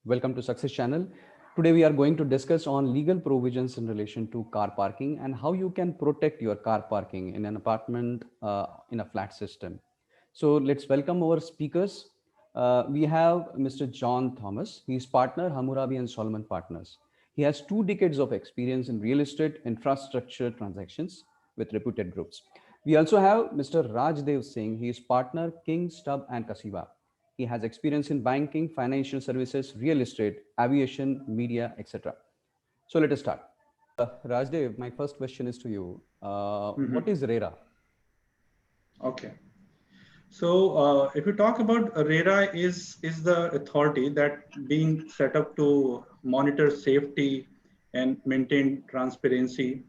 Welcome to Success Channel. Today we are going to discuss on legal provisions in relation to car parking and how you can protect your car parking in an apartment in a flat system. So let's welcome our speakers. We have Mr. John Thomas. He is partner Hammurabi and Solomon Partners. He has 2 decades of experience in real estate infrastructure transactions with reputed groups. We also have Mr. Rajdev Singh. He is partner King Stubb and Kasiva. He has experience in banking, financial services, real estate, aviation, media, etc. So let us start. Rajdev, my first question is to you. What Mhm. is RERA? Okay. So if you talk about RERA is the authority that being set up to monitor safety and maintain transparency.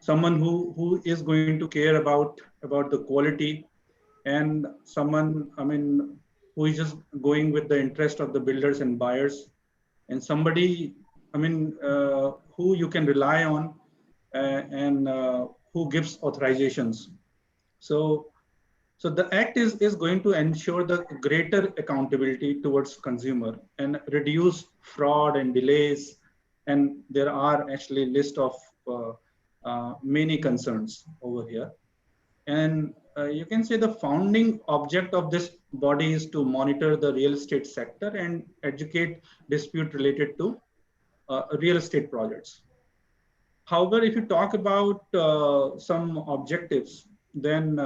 Someone who is going to care about the quality, and someone, I mean, who is just going with the interest of the builders and buyers, and somebody, I mean, who you can rely on, and who gives authorizations. So so the act is going to ensure the greater accountability towards consumer and reduce fraud and delays. And there are actually list of many concerns over here. And you can say the founding object of this body is to monitor the real estate sector and educate dispute related to real estate projects. However, if you talk about some objectives, then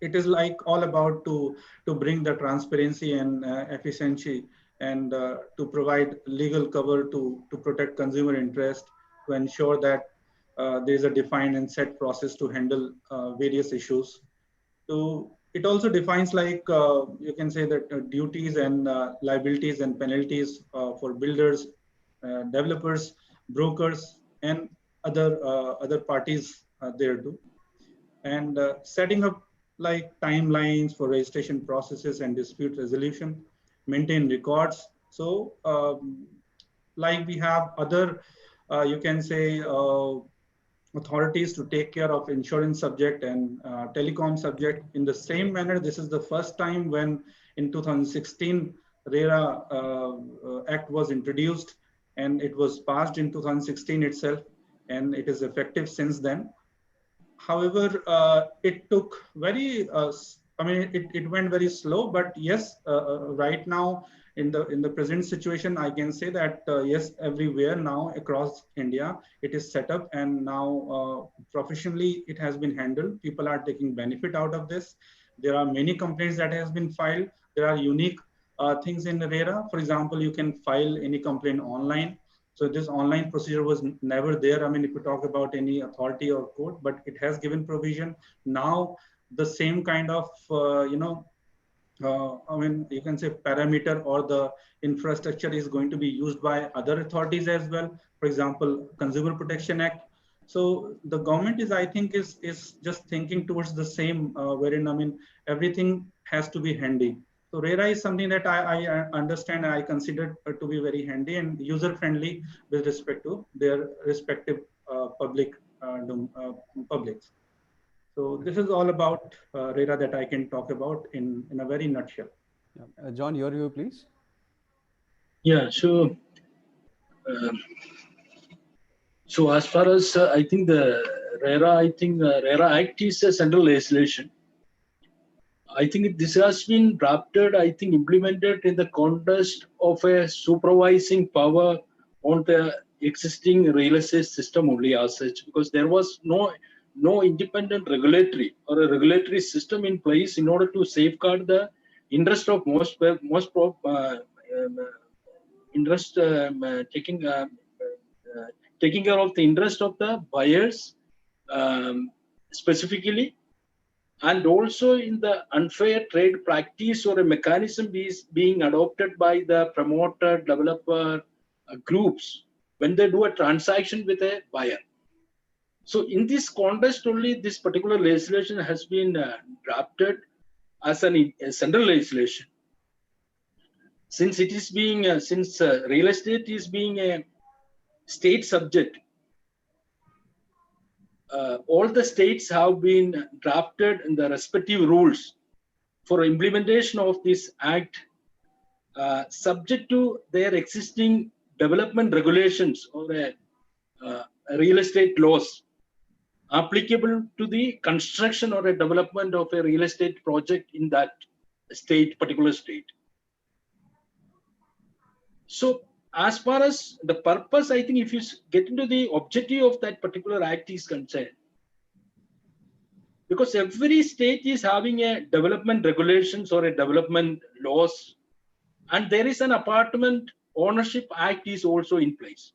it is like all about to bring the transparency and efficiency, and to provide legal cover to protect consumer interest, to ensure that there is a defined and set process to handle various issues. So it also defines, like, you can say that duties and liabilities and penalties for builders, developers, brokers, and other parties there too. And setting up like timelines for registration processes and dispute resolution, maintain records. So like we have other, you can say, authorities to take care of insurance subject and telecom subject. In the same manner, this is the first time when in 2016 RERA Act was introduced, and it was passed in 2016 itself, and it is effective since then. However, it took very, I mean, it went very slow, but yes, right now in the present situation, I can say that yes, everywhere now across India, it is set up, and now professionally it has been handled. People are taking benefit out of this. There are many complaints that has been filed. There are unique things in RERA. For example, you can file any complaint online. So this online procedure was never there. I mean, if you talk about any authority or court, but it has given provision. Now the same kind of, I mean, you can say parameter or the infrastructure is going to be used by other authorities as well. For example, Consumer Protection Act. So the government is, I think, is just thinking towards the same, wherein, I mean, everything has to be handy. So RERA is something that I understand and I consider to be very handy and user friendly with respect to their respective publics. So this is all about RERA that I can talk about in a very nutshell. Yeah. John, your view, please. Yeah, um, so as far as I think the RERA Act is a central legislation. I think this has been drafted, I think implemented in the context of a supervising power on the existing real estate system only as such, because there was no independent regulatory or a regulatory system in place in order to safeguard the interest of interest taking care of the interest of the buyers, specifically, and also in the unfair trade practice or a mechanism is being adopted by the promoter developer groups when they do a transaction with a buyer. So in this context only, this particular legislation has been drafted as a central legislation. Since it is being, real estate is being a state subject, all the states have been drafted in the respective rules for implementation of this act subject to their existing development regulations or real estate laws applicable to the construction or a development of a real estate project in that state, particular state. So as far as the purpose, I think if you get into the objective of that particular act is concerned, because every state is having a development regulations or a development laws, and there is an apartment ownership act is also in place.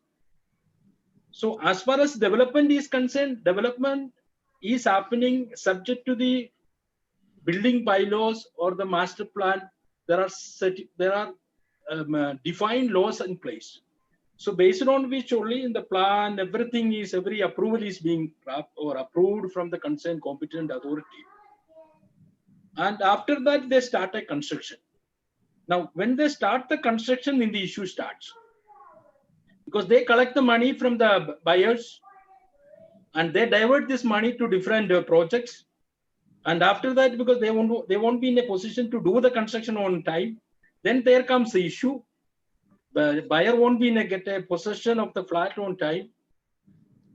So as far as development is concerned, development is happening subject to the building bylaws or the master plan. There are defined laws in place. So based on which only in the plan, every approval is being approved from the concerned competent authority. And after that, they start a construction. Now, when they start the construction, then the issue starts. Because they collect the money from the buyers and they divert this money to different projects. And after that, because they won't be in a position to do the construction on time, then there comes the issue. The buyer won't be get a possession of the flat on time.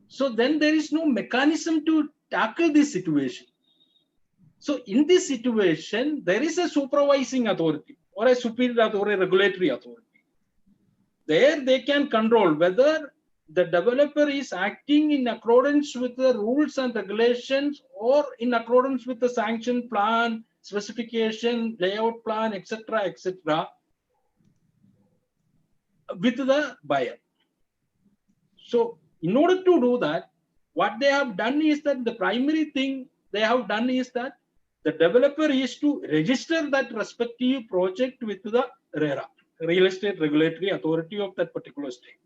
So then there is no mechanism to tackle this situation. So in this situation, there is a supervising authority or a superior authority, regulatory authority. There they can control whether the developer is acting in accordance with the rules and regulations or in accordance with the sanction plan, specification, layout plan, etc., with the buyer. So in order to do that, what they have done is that the primary thing they have done is that the developer is to register that respective project with the RERA, Real Estate Regulatory Authority of that particular state.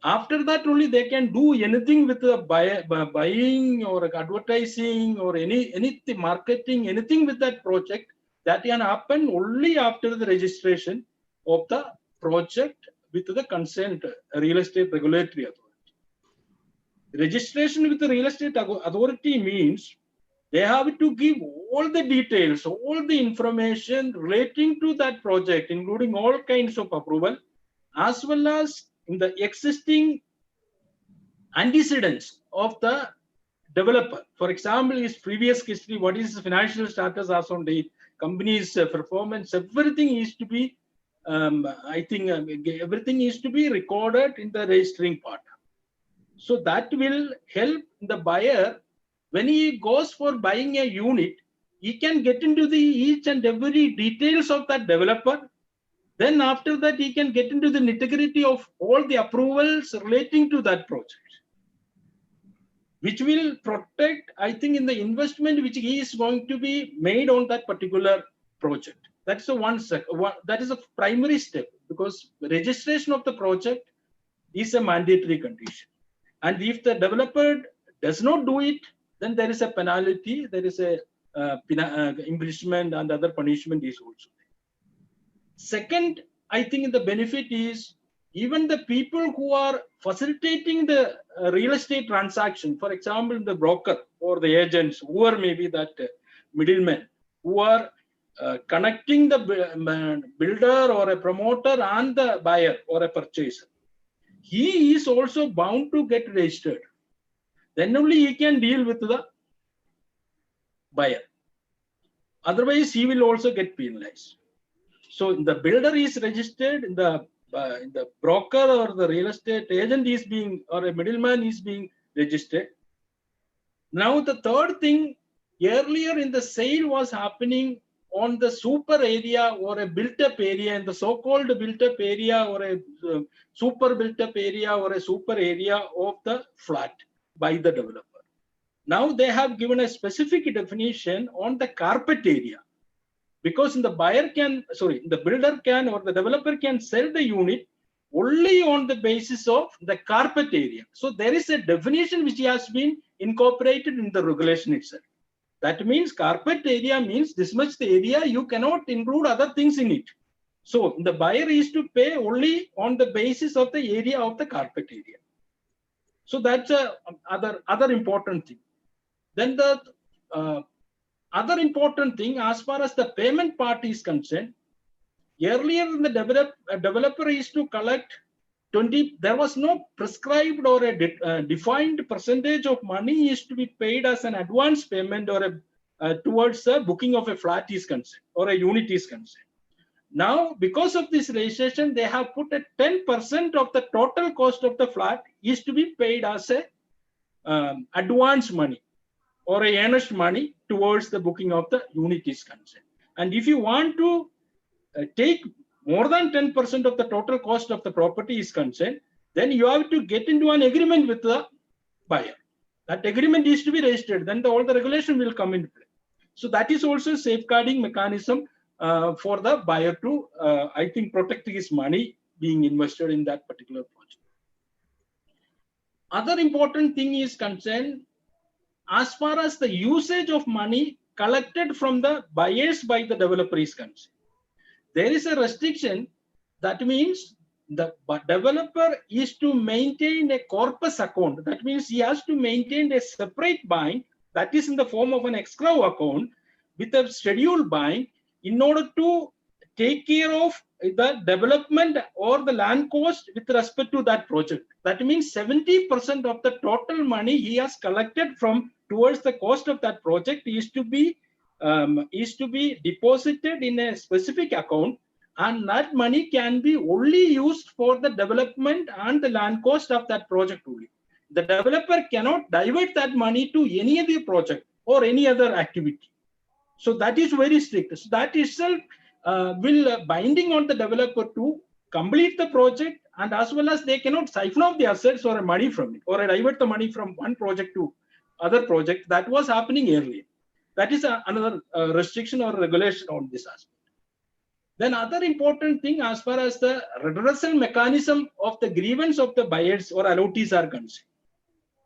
After that, only they can do anything with the buying or advertising or anything, marketing, anything with that project. That can happen only after the registration of the project with the concerned Real Estate Regulatory Authority. Registration with the Real Estate Authority means they have to give all the details, all the information relating to that project, including all kinds of approval, as well as in the existing antecedents of the developer. For example, his previous history, what is his financial status as on date, company's performance, everything is to be, everything is to be recorded in the registering part. So that will help the buyer when he goes for buying a unit, he can get into the each and every details of that developer. Then after that, he can get into the nitty-gritty of all the approvals relating to that project, which will protect, I think, in the investment which he is going to be made on that particular project. That's the that is a primary step, because the registration of the project is a mandatory condition. And if the developer does not do it, then there is a penalty, there is a imprisonment and other punishment is also there. Second, I think the benefit is even the people who are facilitating the real estate transaction, for example, the broker or the agents, who are maybe that middlemen, who are connecting the builder or a promoter and the buyer or a purchaser, he is also bound to get registered. Then only he can deal with the buyer. Otherwise, he will also get penalized. So the builder is registered, in the broker or the real estate agent is being, or a middleman is being registered. Now the third thing, earlier in the sale was happening on the super area or a built-up area, and the so-called built-up area or a super built-up area or a super area of the flat by the developer. Now they have given a specific definition on the carpet area, because the builder can or the developer can sell the unit only on the basis of the carpet area. So there is a definition which has been incorporated in the regulation itself. That means carpet area means this much the area, you cannot include other things in it. So the buyer is to pay only on the basis of the area of the carpet area. So that's other important thing. Then the other important thing, as far as the payment part is concerned, Earlier, the developer used to collect 20, there was no prescribed or a defined percentage of money is to be paid as an advance payment or towards the booking of a flat is concerned or a unit is concerned. Now, because of this legislation, they have put a 10% of the total cost of the flat is to be paid as a advance money or a earnest money towards the booking of the unit is concerned. And if you want to take more than 10% of the total cost of the property is concerned, then you have to get into an agreement with the buyer. That agreement is to be registered, then all the regulation will come into play. So that is also a safeguarding mechanism for the buyer to, I think, protect his money being invested in that particular project. Other important thing is concerned, as far as the usage of money collected from the buyers by the developer is concerned. There is a restriction. That means the developer is to maintain a corpus account. That means he has to maintain a separate bank that is in the form of an escrow account with a scheduled bank in order to take care of the development or the land cost with respect to that project. That means 70% of the total money he has collected from towards the cost of that project is to be deposited in a specific account, and that money can be only used for the development and the land cost of that project only. The developer cannot divert that money to any other project or any other activity. So that is very strict. So that itself will binding on the developer to complete the project, and as well as they cannot siphon off the assets or money from it or divert the money from one project to other project. That was happening earlier. That is another restriction or regulation on this aspect. Then other important thing as far as the redressal mechanism of the grievance of the buyers or allottees are concerned.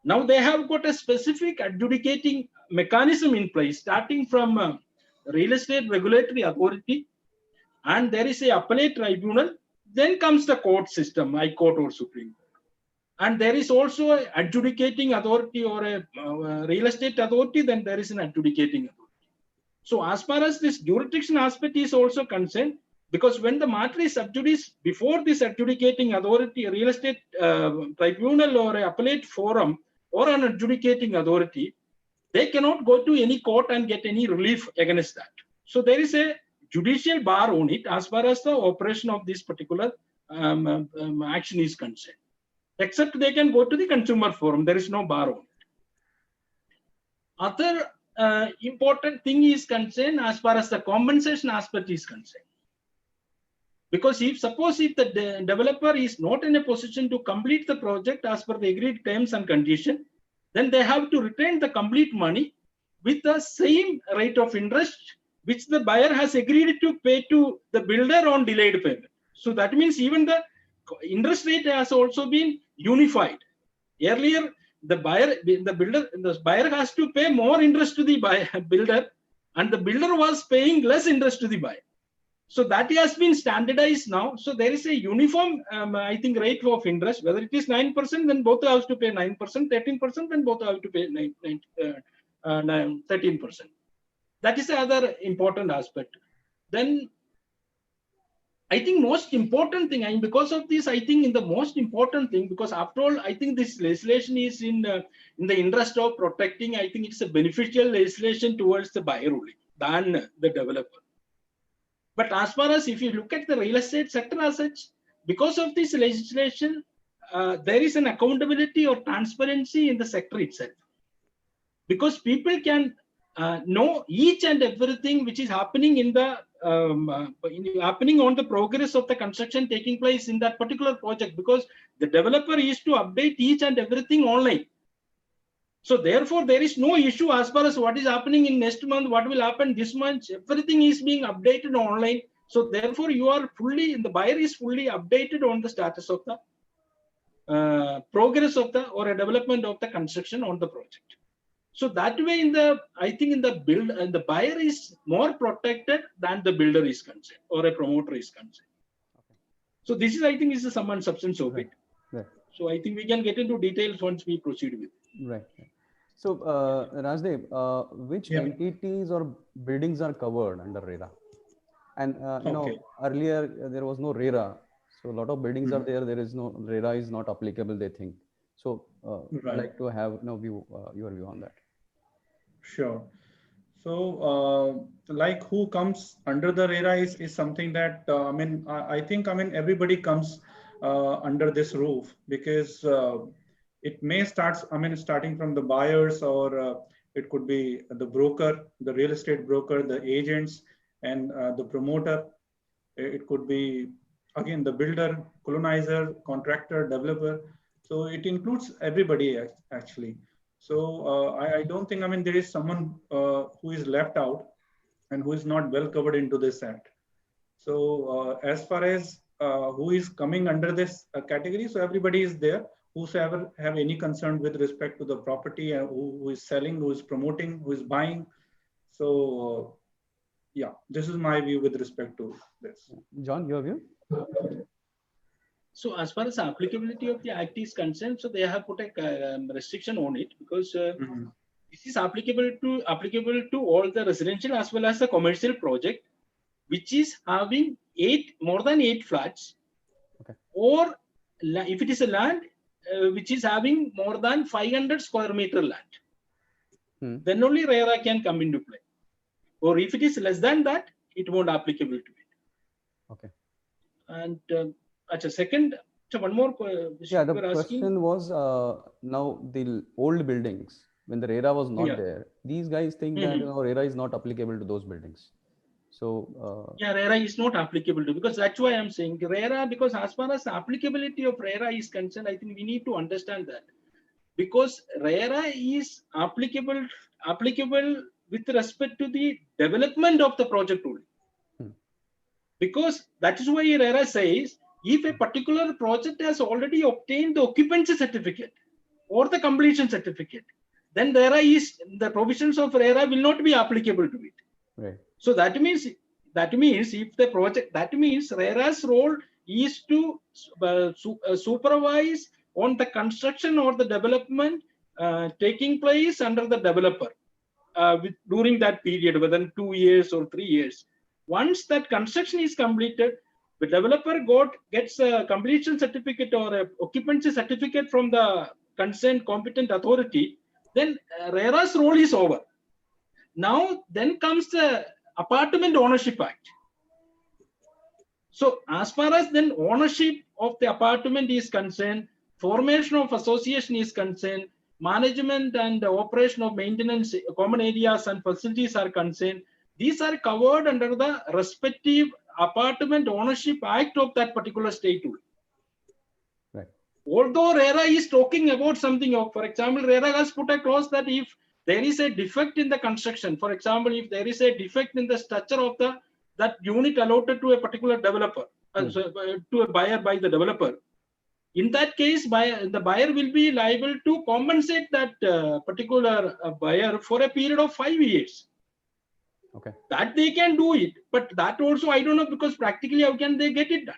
Now they have got a specific adjudicating mechanism in place, starting from real estate regulatory authority, and there is a appellate tribunal. Then comes the court system, High Court or Supreme Court. And there is also an adjudicating authority or a real estate authority, then there is an adjudicating authority. So as far as this jurisdiction aspect is also concerned, because when the matter is sub judice before this adjudicating authority, real estate tribunal or an appellate forum or an adjudicating authority, they cannot go to any court and get any relief against that. So there is a judicial bar on it as far as the operation of this particular action is concerned. Except they can go to the consumer forum. There is no bar on it. Other important thing is concerned as far as the compensation aspect is concerned. Because suppose if the developer is not in a position to complete the project as per the agreed terms and condition, then they have to return the complete money with the same rate of interest which the buyer has agreed to pay to the builder on delayed payment. So that means even the interest rate has also been unified. Earlier, the buyer has to pay more interest to the builder, and the builder was paying less interest to the buyer. So that has been standardized now. So there is a uniform, I think, rate of interest. Whether it is 9%, then both have to pay 9%, 13%, then both have to pay 13%. That is the other important aspect. Then I think most important thing, and because of this, I think in the most important thing, because after all, I think this legislation is in the interest of protecting, I think it's a beneficial legislation towards the buyer only than the developer. But as far as if you look at the real estate sector as such, because of this legislation, there is an accountability or transparency in the sector itself. Because people can know each and everything which is happening in the happening on the progress of the construction taking place in that particular project, because the developer is to update each and everything online. So therefore, there is no issue as far as what is happening in next month, what will happen this month, everything is being updated online. So therefore, you are fully, the buyer is fully updated on the status of the progress of the or a development of the construction on the project. So that way, I think in the buyer is more protected than the builder is concerned or a promoter is concerned. Okay. So this is, I think, is the sum and substance of it. Right. So I think we can get into details once we proceed with it. Right. So Rajdev, which entities or buildings are covered under RERA? And Okay. earlier there was no RERA, so a lot of buildings are Mhm. there. There is no RERA is not applicable, they think. So I'd Right. like to have view your view on that. Sure. So, like who comes under the RERA is something that I think everybody comes under this roof because it may start. Starting from the buyers, or it could be the broker, the real estate broker, the agents, and the promoter. It could be again the builder, colonizer, contractor, developer. So it includes everybody actually. So I don't think there is someone who is left out and who is not well covered into this act. So as far as who is coming under this category, so everybody is there. Whosoever have any concern with respect to the property, who is selling, who is promoting, who is buying. So yeah, this is my view with respect to this. John, your view? So as far as applicability of the act is concerned, so they have put a restriction on it because Mhm. this is applicable to all the residential as well as the commercial project, which is having more than 8 flats, Okay. or if it is a land which is having more than 500 square meter land, then only RERA can come into play. Or if it is less than that, it won't applicable to it. Okay. And second, so one more question. Yeah, the you were asking. question was now the old buildings, when the RERA was not Yeah. there, these guys think that RERA is not applicable to those buildings. So yeah, RERA is not applicable to, because that's why I'm saying RERA, because as far as the applicability of RERA is concerned, I think we need to understand that, because RERA is applicable with respect to the development of the project only. Because that is why RERA says if a particular project has already obtained the occupancy certificate or the completion certificate, then the provisions of RERA will not be applicable to it. right. So that means if the project, that means RERA's role is to supervise on the construction or the development taking place under the developer during that period, within 2 years or 3 years. Once that construction is completed, the developer gets a completion certificate or a occupancy certificate from the concerned competent authority, then RERA's role is over. Now, then comes the Apartment Ownership Act. So, as far as then ownership of the apartment is concerned, formation of association is concerned, management and operation of maintenance, common areas and facilities are concerned, these are covered under the respective Apartment Ownership Act of that particular state. Right. Although RERA is talking about something, for example, RERA has put a clause that if there is a defect in the construction, for example, if there is a defect in the structure of that unit allotted to a particular developer, to a buyer by the developer, in that case, the buyer will be liable to compensate that particular buyer for a period of 5 years. Okay. That they can do it, but that also I don't know, because practically how can they get it done?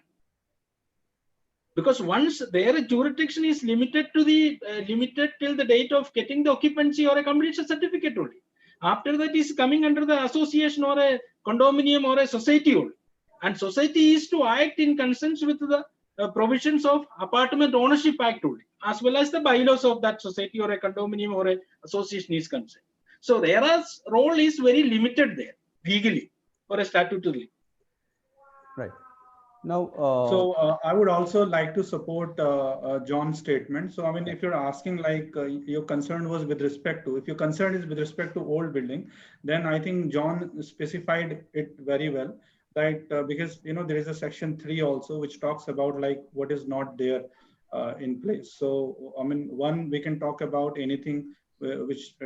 Because once their jurisdiction is limited to limited till the date of getting the occupancy or a completion certificate only. After that is coming under the association or a condominium or a society only. And society is to act in consent with the provisions of Apartment Ownership Act only, as well as the bylaws of that society or a condominium or a association is concerned. So RERA's role is very limited there, legally or a statutorily. Right. Now, So I would also like to support John's statement. So if you're asking like your concern was with respect to, if your concern is with respect to old building, then I think John specified it very well, right? Because there is a section 3 also which talks about like what is not there in place. So one, we can talk about anything which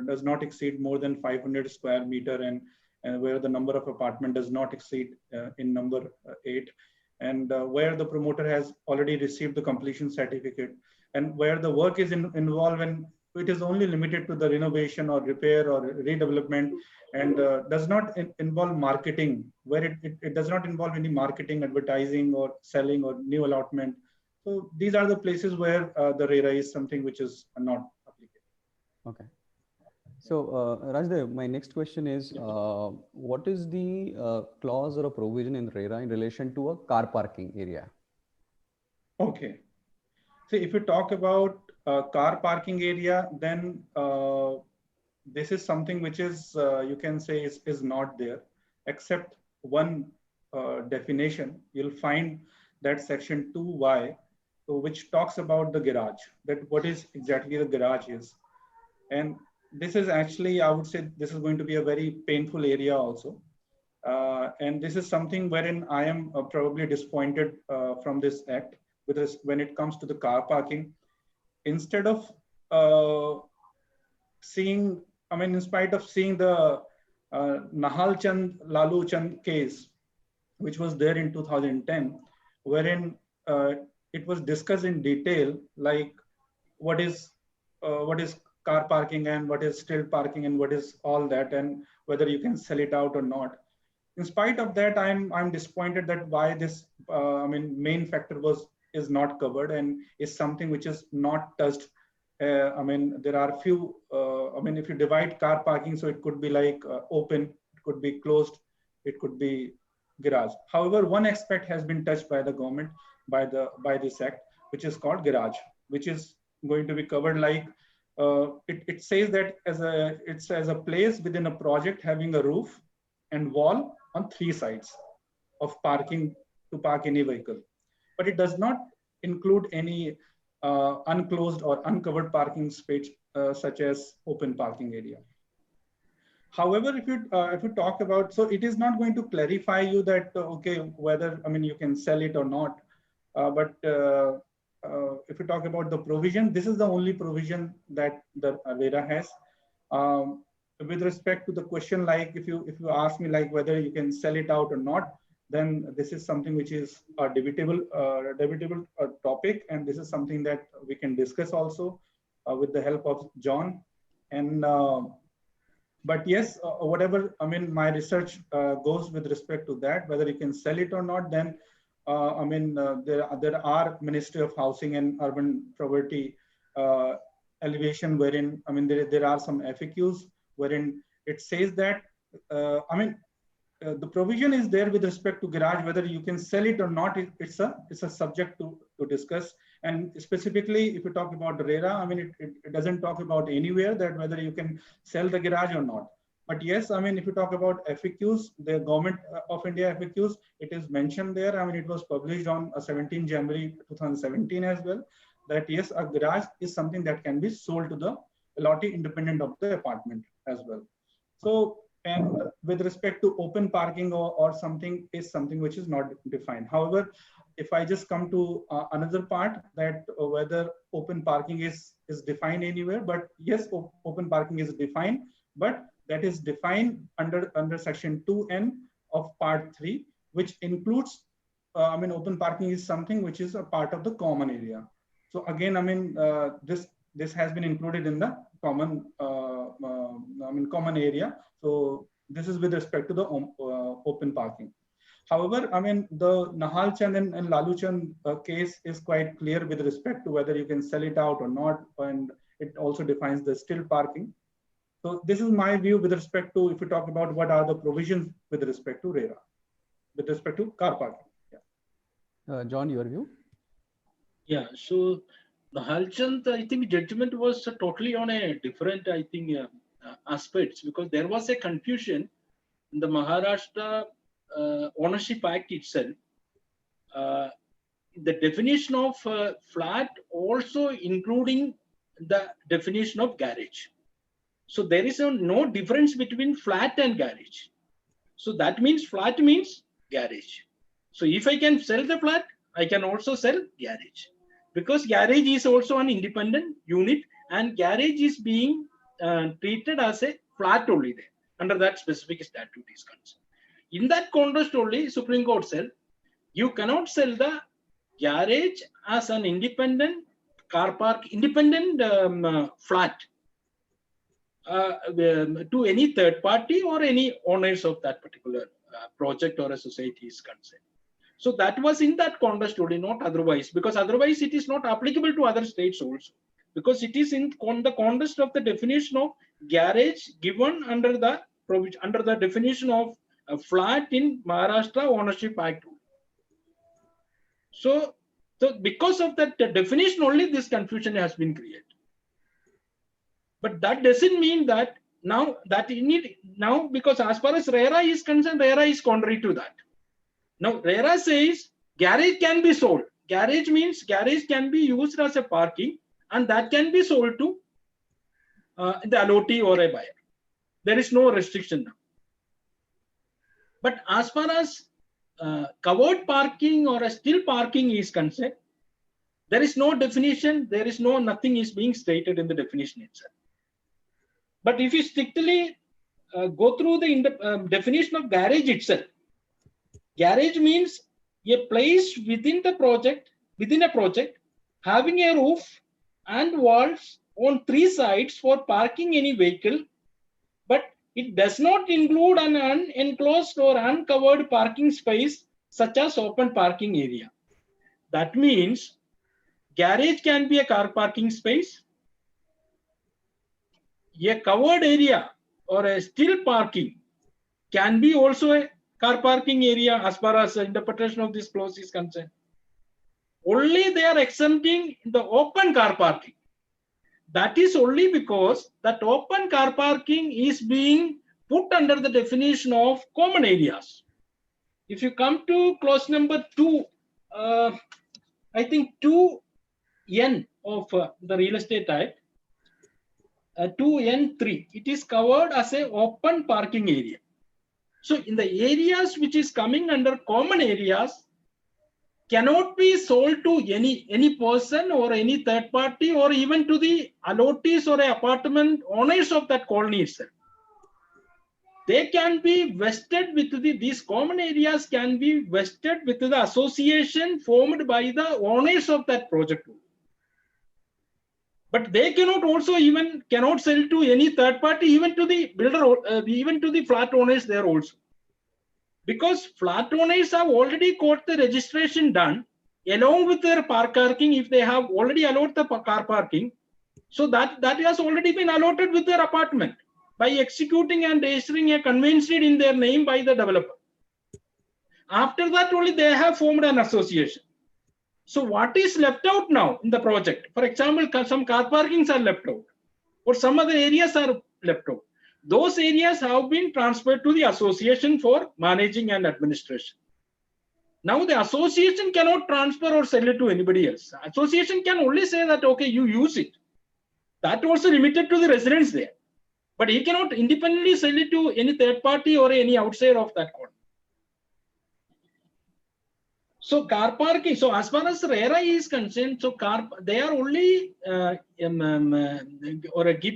does not exceed more than 500 square meter, and where the number of apartment does not exceed in number 8. And where the promoter has already received the completion certificate, and where the work is involved, and it is only limited to the renovation or repair or redevelopment, and does not involve marketing, where it does not involve any marketing, advertising, or selling, or new allotment. So these are the places where the RERA is something which is not applicable. okay. So, Rajdev, my next question is, what is the clause or a provision in RERA in relation to a car parking area? Okay. So if you talk about car parking area, then this is something which is, you can say, is not there, except one definition. You'll find that section 2Y, which talks about the garage, that what is exactly the garage is. And this is actually, I would say, this is going to be a very painful area also. And this is something wherein I am probably disappointed from this act with this, when it comes to the car parking. Instead of seeing, I mean, in spite of seeing the Nahal Chand Lalu Chand case, which was there in 2010, wherein it was discussed in detail, like what is car parking and what is still parking and what is all that, and whether you can sell it out or not. In spite of that, I'm disappointed that why this I mean main factor is not covered and is something which is not touched. I mean, there are few. I mean, if you divide car parking, so it could be like open, it could be closed, it could be garage. However, one aspect has been touched by the government by this act, which is called garage, which is going to be covered like it says that it's as a place within a project having a roof and wall on 3 sides of parking to park any vehicle, but it does not include any unclosed or uncovered parking space such as open parking area. However, if you talk about, so it is not going to clarify you that okay, whether, I mean, you can sell it or not, but if you talk about the provision, this is the only provision that the RERA has. With respect to the question, like if you ask me like whether you can sell it out or not, then this is something which is a debatable topic, and this is something that we can discuss also with the help of John. And but yes, whatever, I mean, my research goes with respect to that, whether you can sell it or not, then I mean, there are Ministry of Housing and Urban Poverty elevation wherein, I mean, there are some FAQs wherein it says that, I mean, the provision is there with respect to garage, whether you can sell it or not, it's a subject to discuss. And specifically, if you talk about the RERA, I mean, it doesn't talk about anywhere that whether you can sell the garage or not. But yes, I mean, if you talk about FAQs, the Government of India FAQs, it is mentioned there. I mean, it was published on 17 January 2017 as well, that yes, a garage is something that can be sold to the lottie independent of the apartment as well. So, and with respect to open parking or something is something which is not defined. However, if I just come to another part, that whether open parking is defined anywhere, but yes, open parking is defined, but that is defined under section 2N of part 3, which includes, I mean, open parking is something which is a part of the common area. So again, I mean, this has been included in the common, I mean, common area. So this is with respect to the open parking. However, I mean, the Nahal Chand and Lalu Chand case is quite clear with respect to whether you can sell it out or not, and it also defines the still parking. So this is my view with respect to, if we talk about what are the provisions with respect to RERA, with respect to car parking. Yeah. John, your view? Yeah, so the Halchand, I think judgment was totally on a different, I think, aspects, because there was a confusion in the Maharashtra Ownership Act itself. The definition of flat also including the definition of garage. So there is no difference between flat and garage. So that means flat means garage. So if I can sell the flat, I can also sell garage, because garage is also an independent unit, and garage is being treated as a flat only there under that specific statute is concerned. In that context only, Supreme Court said you cannot sell the garage as an independent car park, independent flat to any third party or any owners of that particular project or a society is concerned. So that was in that context only, not otherwise, because otherwise it is not applicable to other states also. because it is in the context of the definition of garage given under the provision, under the definition of a flat in Maharashtra Ownership Act. So because of that definition only, this confusion has been created. But that doesn't mean that now that you need now, because as far as RERA is concerned, RERA is contrary to that. Now RERA says garage can be sold. Garage means garage can be used as a parking, and that can be sold to the allottee or a buyer. There is no restriction now. But as far as covered parking or a still parking is concerned, there is no definition. There is nothing is being stated in the definition itself. But if you strictly go through the definition of garage itself, garage means a place within a project having a roof and walls on 3 sides for parking any vehicle, but it does not include an unenclosed or uncovered parking space such as open parking area. That means garage can be a car parking space, a covered area or a still parking can be also a car parking area as far as the interpretation of this clause is concerned. Only they are exempting the open car parking. That is only because that open car parking is being put under the definition of common areas. If you come to clause number 2, I think 2N of the Real Estate Act, 2N3, it is covered as a open parking area. So in the areas which is coming under common areas cannot be sold to any person or any third party or even to the allottees or apartment owners of that colony itself. They can be vested with these common areas can be vested with the association formed by the owners of that project. But they cannot sell to any third party, even to the builder, even to the flat owners there also. Because flat owners have already got the registration done along with their car parking if they have already allotted the car parking. So that has already been allotted with their apartment by executing and registering a conveyance deed in their name by the developer. After that only they have formed an association. So what is left out now in the project? For example, some car parkings are left out or some other areas are left out. Those areas have been transferred to the association for managing and administration. Now the association cannot transfer or sell it to anybody else. Association can only say that, okay, you use it. That also limited to the residents there. But he cannot independently sell it to any third party or any outside of that colony. So car parking, so as far as RERA is concerned, so they are only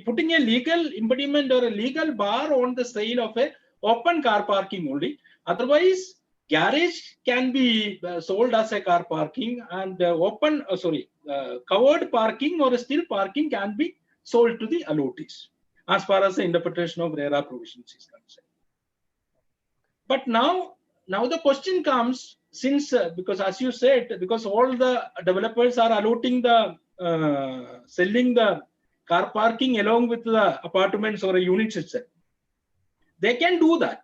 putting a legal impediment or a legal bar on the sale of a open car parking only. Otherwise, garage can be sold as a car parking and covered parking or still parking can be sold to the allottees as far as the interpretation of RERA provisions is concerned. But now the question comes, since because as you said, because all the developers are allotting the selling the car parking along with the apartments or units itself, they can do that.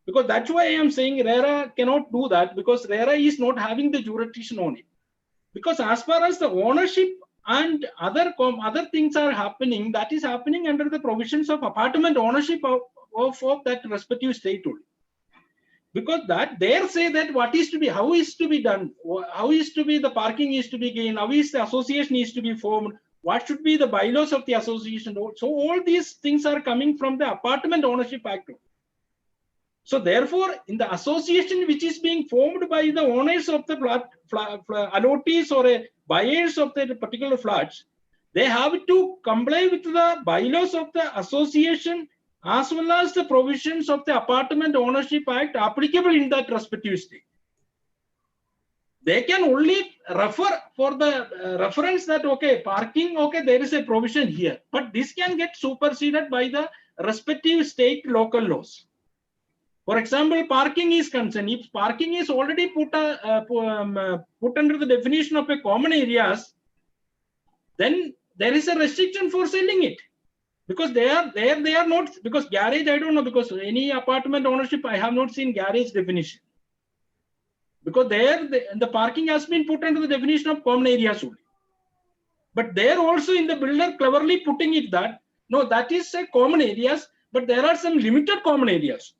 Because that's why I am saying RERA cannot do that, because RERA is not having the jurisdiction on it. Because as far as the ownership and other things are happening, that is happening under the provisions of apartment ownership of that respective state only. Because that they say that what is to be, how is to be done, how is to be the parking is to be gained, how is the association is to be formed, what should be the bylaws of the association. So all these things are coming from the Apartment Ownership Act. So therefore, in the association which is being formed by the owners of the allottees or buyers of the particular flats, they have to comply with the bylaws of the association as well as the provisions of the Apartment Ownership Act applicable in that respective state. They can only refer for the reference that, okay, parking, okay, there is a provision here, but this can get superseded by the respective state local laws. For example, parking is concerned. If parking is already put under the definition of a common areas, then there is a restriction for selling it. Because they are not, because garage, I don't know, because any apartment ownership, I have not seen garage definition. Because there, the parking has been put under the definition of common areas only. But there also in the builder cleverly putting it that, no, that is a common areas, but there are some limited common areas.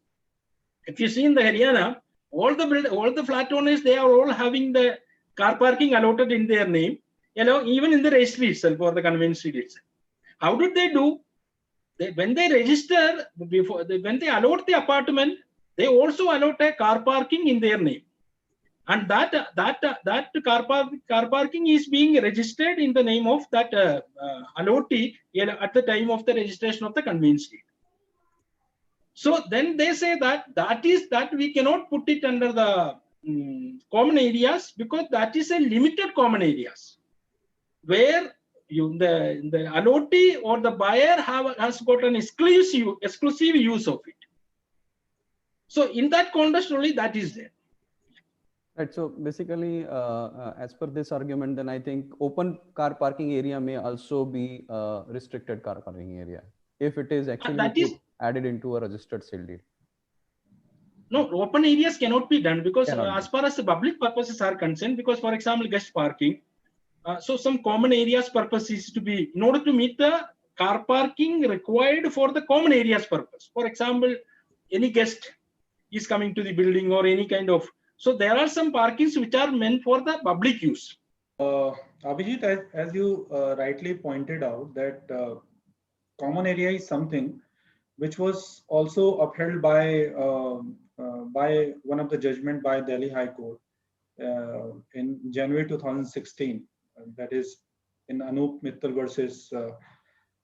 If you see in the Haryana, all the flat owners, they are all having the car parking allotted in their name, even in the registry itself or the conveyance deed itself. How did they do? When they register, when they allot the apartment, they also allot a car parking in their name. And that car parking is being registered in the name of that allottee at the time of the registration of the conveyance deed. So then they say that we cannot put it under the common areas, because that is a limited common areas where the allottee or the buyer has got an exclusive use of it. So in that context only that is there. Right. So basically, as per this argument, then I think open car parking area may also be restricted car parking area if it is actually added into a registered sale deed. No, open areas cannot be done, because as far as the public purposes are concerned, because for example, guest parking, so some common areas purpose is to be, in order to meet the car parking required for the common areas purpose. For example, any guest is coming to the building or any kind of, so there are some parkings which are meant for the public use. Abhijit, as you rightly pointed out, that common area is something which was also upheld by one of the judgment by Delhi High Court in January 2016. That is in Anup Mittal versus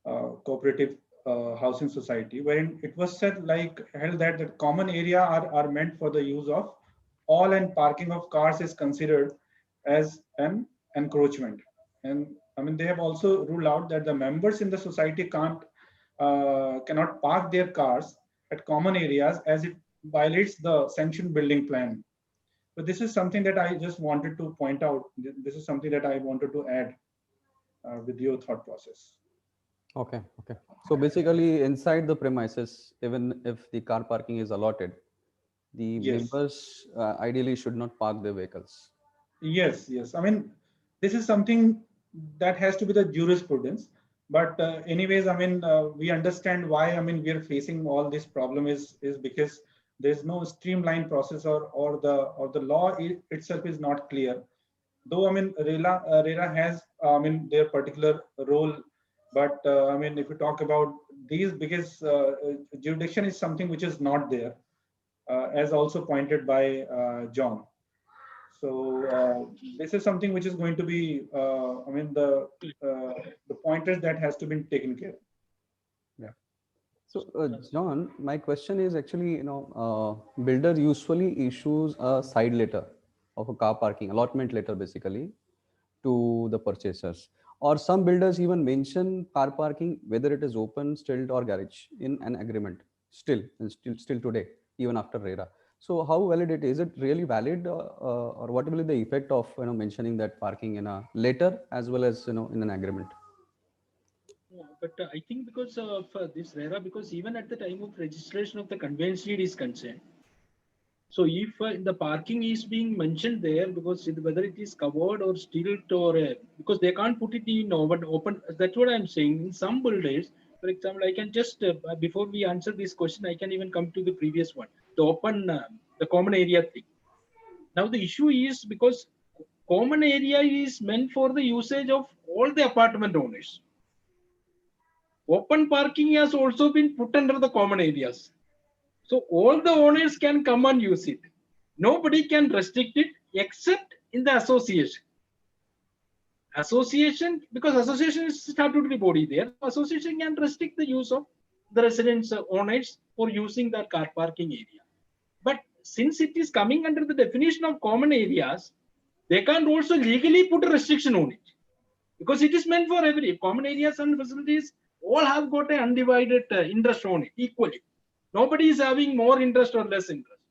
Cooperative Housing Society, wherein it was said held that the common area are meant for the use of all, and parking of cars is considered as an encroachment. And I mean, they have also ruled out that the members in the society cannot park their cars at common areas as it violates the sanctioned building plan. But this is something that I just wanted to point out. This is something that I wanted to add with your thought process. Okay. So basically, inside the premises, even if the car parking is allotted, the members ideally should not park their vehicles. Yes. I mean, this is something that has to be the jurisprudence. But anyways, I mean, we understand why. I mean, we are facing all this problem is because there's no streamlined process, or the law itself is not clear. Though I mean, RERA has their particular role, but I mean, if you talk about these, because jurisdiction is something which is not there, as also pointed by John. So this is something which is going to be, the pointers that has to be taken care of. Yeah. So John, my question is actually, builder usually issues a side letter of a car parking allotment letter, basically, to the purchasers. Or some builders even mention car parking, whether it is open, stilled, or garage, in an agreement. Still today, even after RERA. So how valid it is? It really valid, or what will be the effect of mentioning that parking in a letter as well as in an agreement? Yeah, but I think because of this RERA, because even at the time of registration of the conveyance deed is concerned, so if the parking is being mentioned there, because whether it is covered or stilt, or because they can't put it in open, that's what I'm saying. In some builders, for example, I can just before we answer this question, I can even come to the previous one, the open, the common area thing. Now the issue is because common area is meant for the usage of all the apartment owners. Open parking has also been put under the common areas. So all the owners can come and use it. Nobody can restrict it except in the association. Association, because association is statutory body there, association can restrict the use of the residents owners for using that car parking area. But since it is coming under the definition of common areas, they can't also legally put a restriction on it, because it is meant for every common areas and facilities. All have got an undivided interest on it equally. Nobody is having more interest or less interest.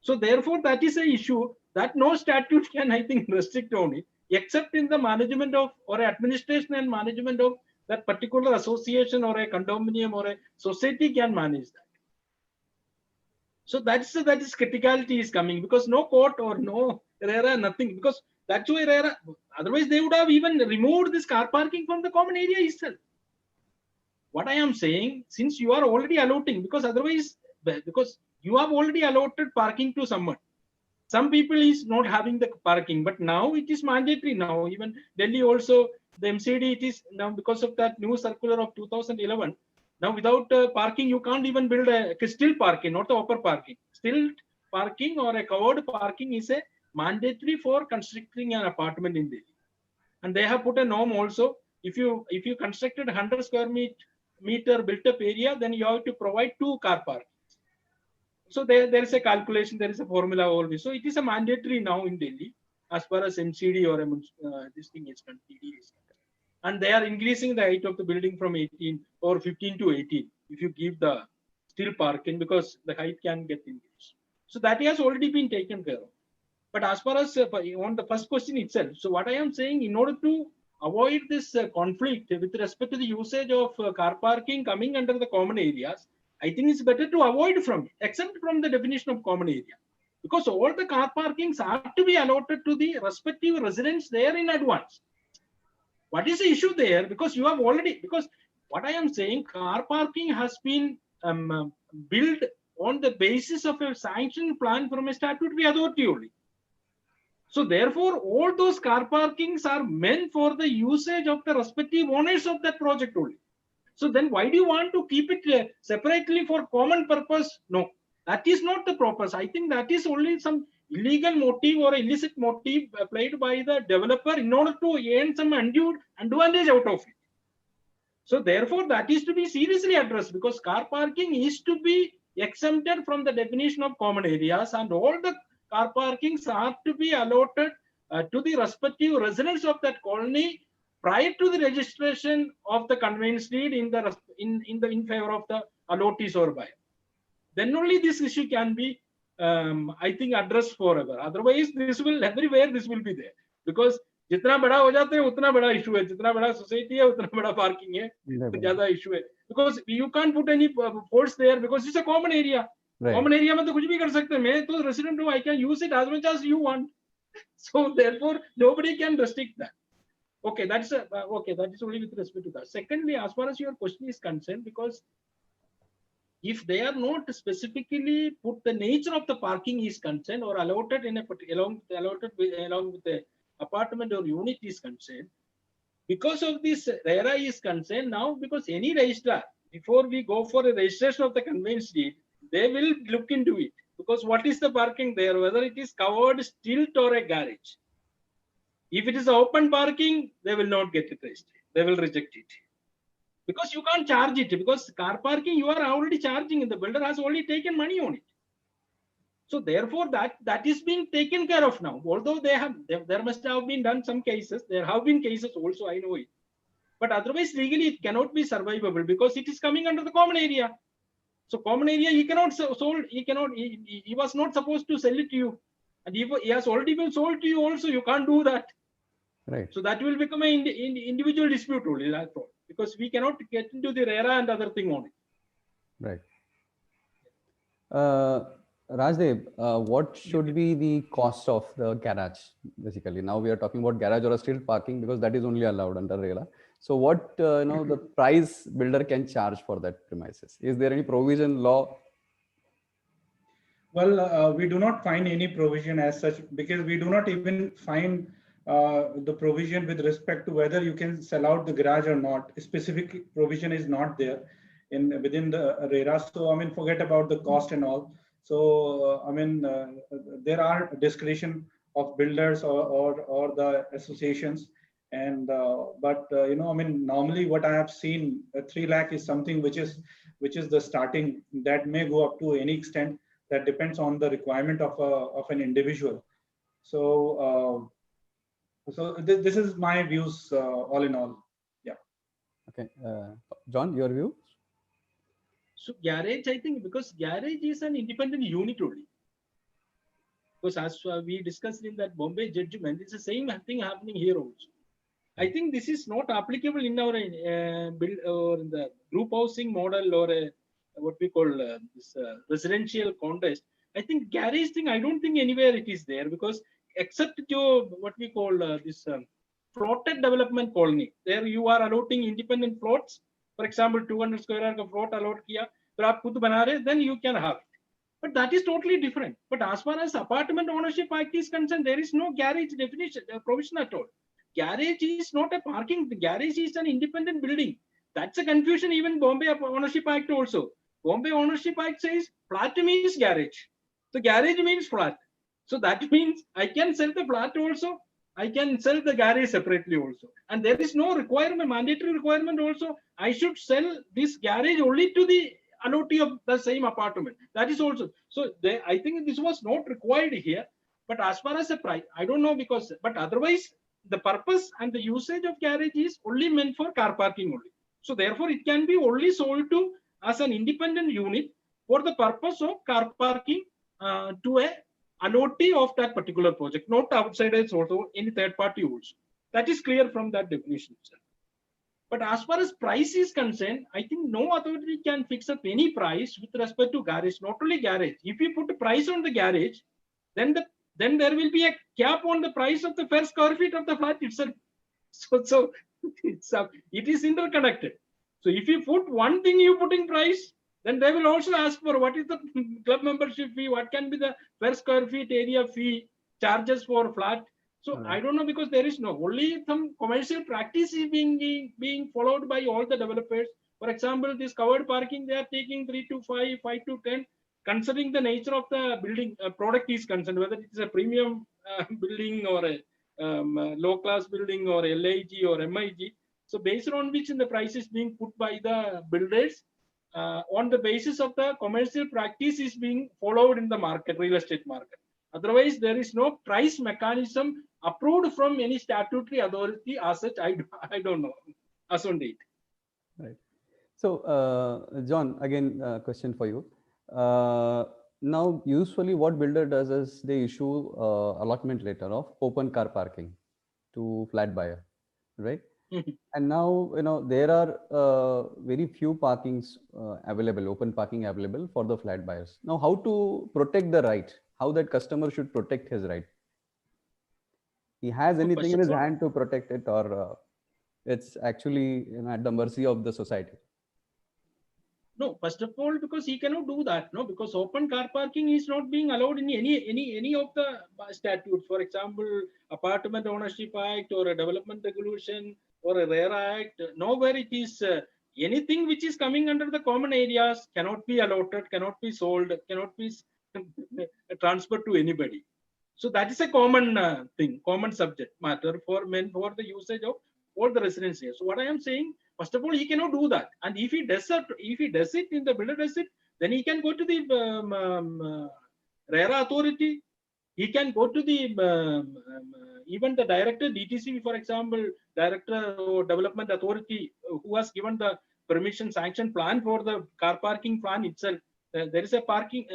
So therefore, that is an issue that no statute can, I think, restrict on it, except in the management of, or administration and management of That particular association or a condominium or a society can manage that. So that is criticality is coming, because no court or no RERA, nothing, because that's why RERA, otherwise they would have even removed this car parking from the common area itself. What I am saying, since you are already allotting, because otherwise, because you have already allotted parking to someone. Some people is not having the parking, but now it is mandatory now. Even Delhi also, the MCD, it is now because of that new circular of 2011. Now without parking, you can't even build a still parking, not the upper parking. Still parking or a covered parking is a mandatory for constructing an apartment in Delhi. And they have put a norm also. If you constructed 100 square meter built up area, then you have to provide 2 car parks. So there is a calculation, there is a formula always. So it is a mandatory now in Delhi as far as MCD or this thing is concerned. And they are increasing the height of the building from 18 or 15 to 18 if you give the still parking, because the height can get increased. So that has already been taken care of. But as far as on the first question itself, so what I am saying, in order to avoid this conflict with respect to the usage of car parking coming under the common areas, I think it's better to avoid from it, except from the definition of common area. Because all the car parkings are to be allotted to the respective residents there in advance. What is the issue there? Because you have already, because what I am saying, car parking has been built on the basis of a sanctioned plan from a statutory authority only. So therefore, all those car parkings are meant for the usage of the respective owners of that project only. So then why do you want to keep it separately for common purpose? No, that is not the purpose. I think that is only some illegal motive or illicit motive applied by the developer in order to earn some undue advantage out of it. So therefore, that is to be seriously addressed, because car parking is to be exempted from the definition of common areas, and all the car parkings are to be allotted to the respective residents of that colony prior to the registration of the conveyance deed in favor of the allottees or buyer. Then only this issue can be, I think, addressed forever. Otherwise, this will everywhere this will be there, because जितना बड़ा हो जाते हैं उतना बड़ा issue है, जितना बड़ा सोसाइटी है उतना बड़ा पार्किंग है, ज्यादा इशू है, because you can't put any force there because it's a common area. Right. Common area में तो कुछ भी कर सकते हैं, मैं तो resident हूँ, I can use it as much as you want. So therefore, nobody can restrict that. Okay, that's okay. That is only with respect to that. Secondly, as far as your question is concerned, because if they are not specifically put the nature of the parking is concerned or allotted in a along with the apartment or unit is concerned, because of this RERA is concerned now, because any registrar, before we go for a registration of the conveyance deed, they will look into it, because what is the parking there, whether it is covered stilt or a garage. If it is open parking, they will not get it registered. They will reject it. Because you can't charge it, because car parking you are already charging and the builder has already taken money on it. So therefore that is being taken care of now. Although there must have been done some cases, there have been cases also, I know it. But otherwise legally it cannot be survivable, because it is coming under the common area. So common area he cannot he was not supposed to sell it to you. And he has already been sold to you also, you can't do that. Right. So that will become an individual dispute only, because we cannot get into the RERA and other thing on it. Right. Rajdev, what should be the cost of the garage? Basically, now we are talking about garage or a stilt parking, because that is only allowed under RERA. So what the price builder can charge for that premises? Is there any provision law? Well, we do not find any provision as such, because we do not even find the provision with respect to whether you can sell out the garage or not. A specific provision is not there within the RERA. So I mean, forget about the cost and all. So I mean, there are discretion of builders or the associations, and but I mean, normally what I have seen, 3 lakh is something which is the starting. That may go up to any extent. That depends on the requirement of an individual. So this is my views all in all. Yeah. Okay, John, your view? So garage, I think, because garage is an independent unit only. Because as we discussed in that Bombay judgment, it's the same thing happening here also. I think this is not applicable in our build or in the group housing model or what we call this residential context. I think garage thing, I don't think anywhere it is there, because except to what we call this plotted development colony, there you are allotting independent plots. For example, 200 square acre plot allot kiya, फिर आप खुद बना रहे, then you can have it. But that is totally different. But as far as apartment ownership act is concerned, there is no garage definition provision at all. Garage is not a parking. The garage is an independent building. That's a confusion even Bombay Ownership Act also. Bombay Ownership Act says flat means garage. So garage means flat. So that means I can sell the flat also. I can sell the garage separately also. And there is no requirement, mandatory requirement also. I should sell this garage only to the annuity of the same apartment. That is also. So they, I think this was not required here. But as far as the price, I don't know, because, but otherwise, the purpose and the usage of garage is only meant for car parking only. So therefore, it can be only sold to as an independent unit for the purpose of car parking to a annuity of that particular project, not outsiders also, any third party also. That is clear from that definition itself. But as far as price is concerned, I think no authority can fix up any price with respect to garage, not only garage. If you put a price on the garage, then there will be a cap on the price of the per square feet of the flat itself. So it is interconnected. So if you put one thing, you put in price, then they will also ask for what is the club membership fee, what can be the per square feet area fee, charges for flat. So I don't know, because there is no, only some commercial practice is being followed by all the developers. For example, this covered parking, they are taking 3 to 5, 5 to 10, considering the nature of the building product is concerned, whether it is a premium building or a low class building or LIG or MIG. So based on which the price is being put by the builders, on the basis of the commercial practice is being followed in the market, real estate market. Otherwise, there is no price mechanism approved from any statutory authority as such. I don't know as on date. Right. So, John, again, question for you. Now, usually what builder does is they issue allotment letter of open car parking to flat buyer, right? And now, there are very few parkings available, open parking available for the flat buyers. Now, how to protect the right? How that customer should protect his right? He has anything in his hand to protect it, or it's actually at the mercy of the society? No, first of all, because he cannot do that, no, because open car parking is not being allowed in any of the statutes. For example, Apartment Ownership Act or a Development Regulation or a RERA Act. Nowhere it is anything which is coming under the common areas cannot be allotted, cannot be sold, cannot be transferred to anybody. So that is a common thing, common subject matter for the usage of all the residents here. So what I am saying, first of all, he cannot do that. And if he does it, in the builder does it, then he can go to the RERA authority. He can go to the even the director, DTC, for example, director or development authority, who has given the permission sanction plan for the car parking plan itself. There is a parking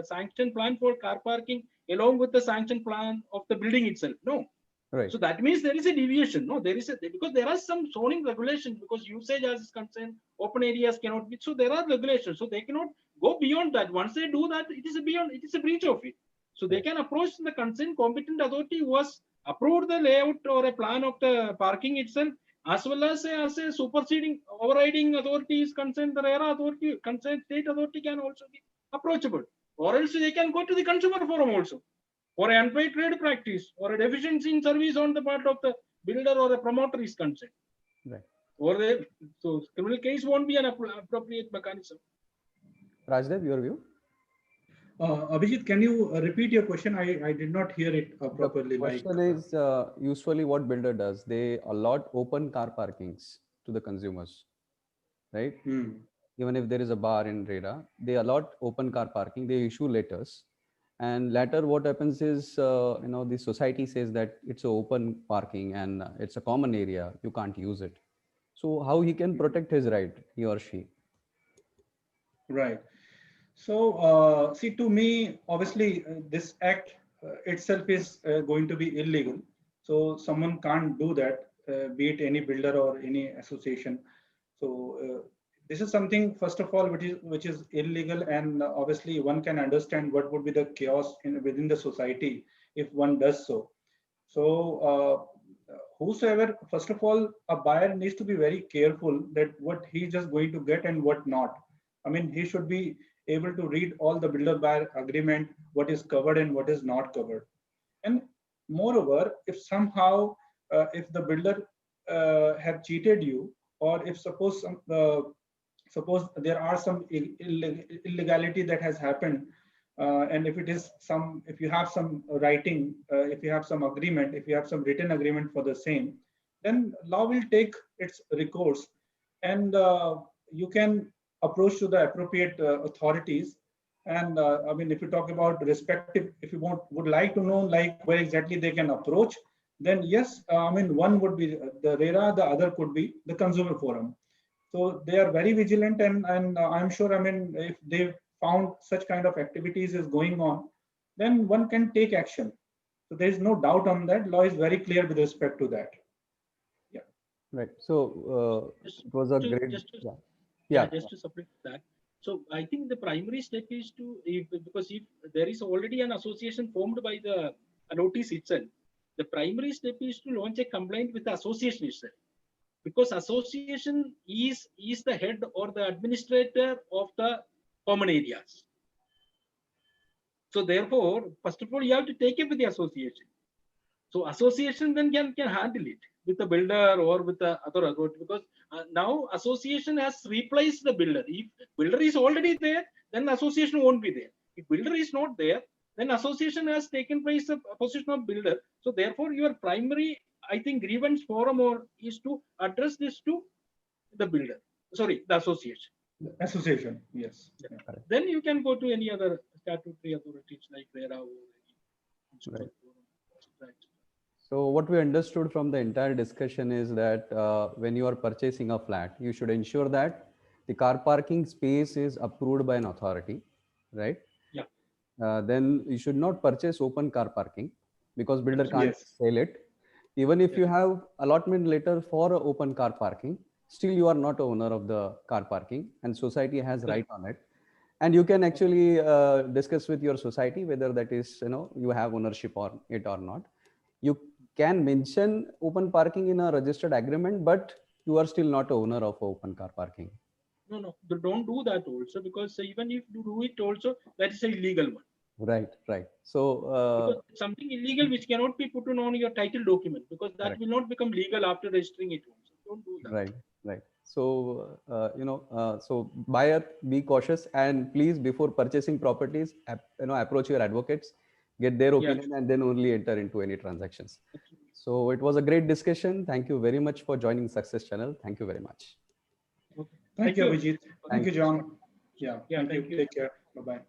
sanction plan for car parking along with the sanction plan of the building itself. No. Right. So that means there is a deviation. No, there is because there are some zoning regulations, because usage as is concerned, open areas cannot be. So there are regulations. So they cannot go beyond that. Once they do that, it is a breach of it. So they can approach the concerned competent authority who has approved the layout or a plan of the parking itself, as well as a superseding overriding authority is concerned, the RERA authority, concerned state authority can also be approachable. Or else they can go to the consumer forum also for an unpaid trade practice or a deficiency in service on the part of the builder or a promoter is concerned. Right. So criminal case won't be an appropriate mechanism. Rajdev, your view? Abhijit, can you repeat your question? I did not hear it properly. The question is usually what builder does, they allot open car parkings to the consumers, right? Even if there is a bar in RERA, they allot open car parking, they issue letters. And later what happens is, the society says that it's an open parking and it's a common area, you can't use it. So how he can protect his right, he or she? Right. So, see, to me, obviously, this act itself is going to be illegal. So someone can't do that. be it any builder or any association. So this is something, first of all, which is illegal, and obviously one can understand what would be the chaos within the society if one does so. So whosoever, first of all, a buyer needs to be very careful that what he's just going to get and what not. I mean, he should be able to read all the builder buyer agreement, what is covered and what is not covered. And moreover, if somehow, if the builder have cheated you, or if suppose there are some illegality that has happened, and if you have some writing, if you have some agreement, if you have some written agreement for the same, then law will take its recourse, and you can approach to the appropriate authorities. And I mean, if you talk about respective, if you would like to know like where exactly they can approach, then yes, I mean, one would be the RERA, the other could be the Consumer Forum. So they are very vigilant, and I'm sure, I mean, if they found such kind of activities is going on, then one can take action. So there is no doubt on that. Law is very clear with respect to that. Yeah. Right. So it was a great. Just to supplement that. So I think the primary step is to, because if there is already an association formed by the notice itself, the primary step is to launch a complaint with the association itself, because association is the head or the administrator of the common areas. So therefore, first of all, you have to take it with the association. So association then can handle it with the builder or with the other authority, because now association has replaced the builder. If builder is already there, then association won't be there. If builder is not there, then association has taken place the position of builder. So therefore, your primary, I think, grievance forum is to address this to the builder. Sorry, the association. Association, yes. Yeah. Then you can go to any other statutory authorities like RERA or any. Right. So what we understood from the entire discussion is that when you are purchasing a flat, you should ensure that the car parking space is approved by an authority, right? Yeah. Then you should not purchase open car parking, because builder can't Yes. sell it. Even if you have allotment letter for open car parking, still you are not owner of the car parking, and society has right on it. And you can actually discuss with your society whether that is, you have ownership on it or not. You can mention open parking in a registered agreement, but you are still not owner of open car parking. No, don't do that also, because even if you do it also, that is a illegal one. Right. So because it's something illegal which cannot be put on your title document, because that will not become legal after registering it also. Don't do that. Right. So so buyer, be cautious, and please, before purchasing properties, approach your advocates, get their opinion, and then only enter into any transactions. So it was a great discussion. Thank you very much for joining Success Channel. Thank you very much. Okay. Thank you, Abhijit. Thank you, John. Yeah. Yeah, Thank you. Take care. Bye-bye.